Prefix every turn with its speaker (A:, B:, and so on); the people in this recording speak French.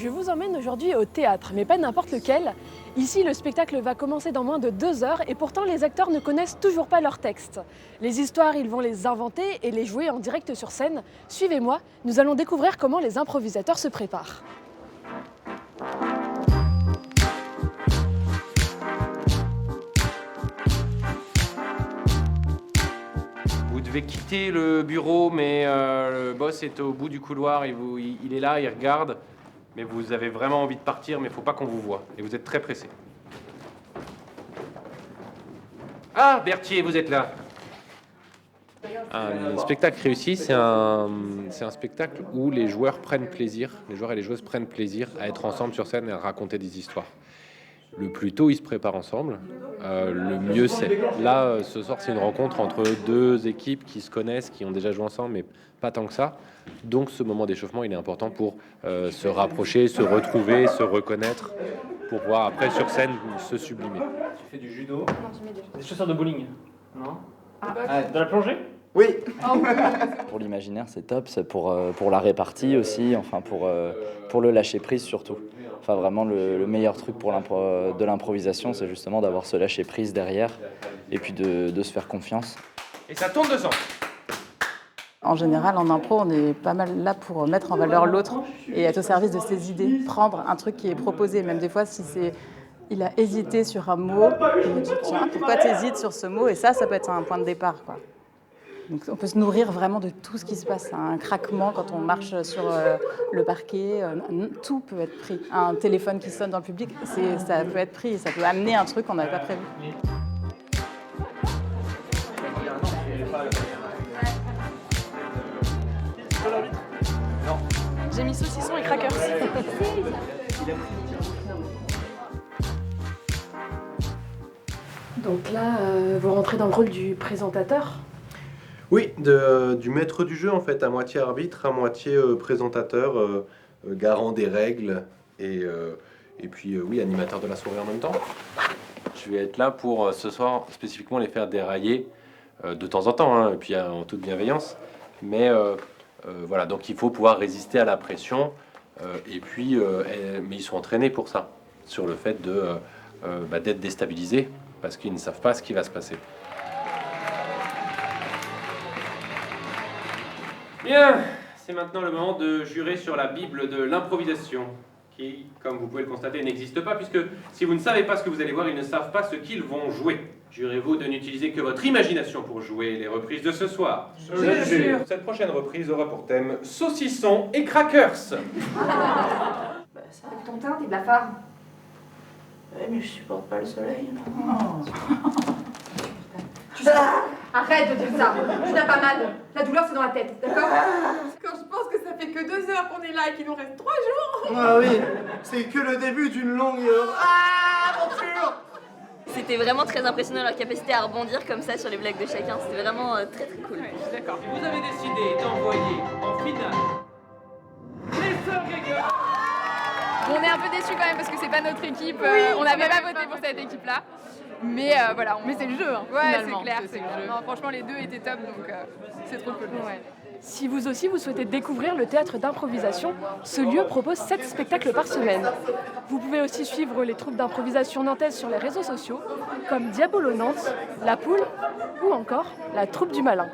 A: Je vous emmène aujourd'hui au théâtre, mais pas n'importe lequel. Ici, le spectacle va commencer dans moins de 2 heures et pourtant les acteurs ne connaissent toujours pas leur texte. Les histoires, ils vont les inventer et les jouer en direct sur scène. Suivez-moi, nous allons découvrir comment les improvisateurs se préparent.
B: Vous devez quitter le bureau, mais le boss est au bout du couloir, il est là, il regarde. Mais vous avez vraiment envie de partir, mais il ne faut pas qu'on vous voie. Et vous êtes très pressé. Ah, Berthier, vous êtes là. Un spectacle réussi, c'est un spectacle où les joueurs prennent plaisir, les joueurs et les joueuses prennent plaisir à être ensemble sur scène et à raconter des histoires. Le plus tôt ils se préparent ensemble, le mieux c'est. Là, ce soir, c'est une rencontre entre deux équipes qui se connaissent, qui ont déjà joué ensemble, mais pas tant que ça. Donc ce moment d'échauffement, il est important pour se rapprocher, se retrouver, se reconnaître, pour pouvoir après sur scène se sublimer.
C: Tu fais du judo? Non, tu mets des chaussures de bowling? Non. De la plongée?
D: Oui.
E: Pour l'imaginaire, c'est top, c'est pour la répartie aussi, enfin pour le lâcher prise surtout. Enfin vraiment le meilleur truc de l'improvisation, c'est justement d'avoir ce lâcher prise derrière et puis de se faire confiance.
B: Et ça tourne de sang.
F: En général, en impro, on est pas mal là pour mettre en valeur l'autre et être au service de ses idées. Prendre un truc qui est proposé, même des fois si il a hésité sur un mot, il me dit tiens, pourquoi tu hésites sur ce mot? Et ça peut être un point de départ, quoi. Donc on peut se nourrir vraiment de tout ce qui se passe. Un craquement quand on marche sur le parquet, tout peut être pris. Un téléphone qui sonne dans le public, ça peut être pris, ça peut amener un truc qu'on n'avait pas prévu.
A: J'ai mis saucisson et crackers. Donc là, vous rentrez dans le rôle du présentateur.
D: Oui, du maître du jeu en fait, à moitié arbitre, à moitié présentateur, garant des règles et puis oui, animateur de la soirée en même temps.
B: Je vais être là pour ce soir spécifiquement les faire dérailler de temps en temps, hein, et puis en toute bienveillance. Mais voilà, donc il faut pouvoir résister à la pression. Et puis, mais ils sont entraînés pour ça, sur le fait d'être déstabilisés, parce qu'ils ne savent pas ce qui va se passer. Bien, c'est maintenant le moment de jurer sur la Bible de l'improvisation, qui, comme vous pouvez le constater, n'existe pas, puisque si vous ne savez pas ce que vous allez voir, ils ne savent pas ce qu'ils vont jouer. Jurez-vous de n'utiliser que votre imagination pour jouer les reprises de ce soir.
A: Je jure.
B: Cette prochaine reprise aura pour thème saucisson et crackers.
G: Ça, ton teint, t'es blafard.
F: Ouais, mais je supporte pas le soleil.
G: Arrête de dire ça. Tu n'as pas mal. La douleur, c'est dans la tête, d'accord?
H: Quand je pense que ça fait que 2 heures qu'on est là et qu'il nous reste 3 jours.
D: Ah oui, c'est que le début d'une longue aventure.
I: C'était vraiment très impressionnant leur capacité à rebondir comme ça sur les blagues de chacun. C'était vraiment très très cool.
H: Ouais, je suis d'accord.
B: Vous avez décidé d'envoyer en finale les sœurs Geiger.
H: On est un peu déçus quand même parce que c'est pas notre équipe. On n'avait pas voté pour cette équipe-là. Mais voilà. Mais c'est le jeu, hein, ouais, c'est clair, c'est le jeu. Non, franchement, les deux étaient top, donc c'est trop cool. Ouais.
A: Si vous aussi vous souhaitez découvrir le théâtre d'improvisation, ce lieu propose 7 spectacles par semaine. Vous pouvez aussi suivre les troupes d'improvisation nantaises sur les réseaux sociaux, comme Diabolo Nantes, La Poule ou encore la Troupe du Malin.